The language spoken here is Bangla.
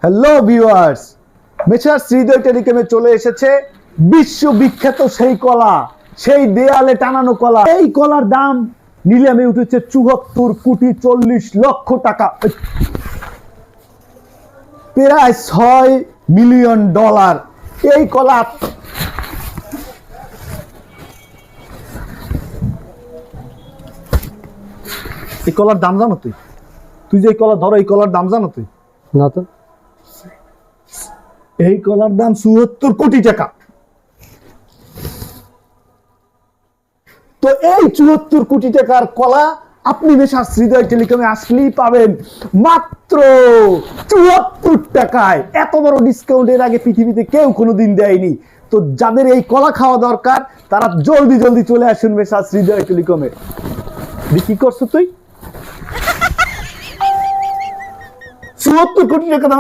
হ্যালো ভিউয়ার্স, মেসার্স হৃদয় টেলিকমে চলে এসেছে বিশ্ববিখ্যাত সেই কলা, সেই দেয়ালে টানানো কলা। এই কলার দাম নিলামে উঠেছে ৭৪,৪০,০০,০০০ টাকা, প্রায় $৬ মিলিয়ন। এই কলা এই কলার দাম জানো তুই? তুই যে কলা ধরো, এই কলার দাম জানো তুই? না তো। এই কলার দাম ৭৪ কোটি টাকা। তো এই ৭৪ কোটি টাকার কলা আপনি মেসার্স হৃদয় টেলিকমে আসলেই পাবেন মাত্র ৭৪ টাকায়। এত বড় ডিসকাউন্টের আগে পৃথিবীতে কেউ কোনোদিন দেয়নি। তো যাদের এই কলা খাওয়া দরকার তারা জলদি জলদি চলে আসুন মেসার্স হৃদয় টেলিকমে। কি করছো তুই? ৭৪ কোটি টাকা দাম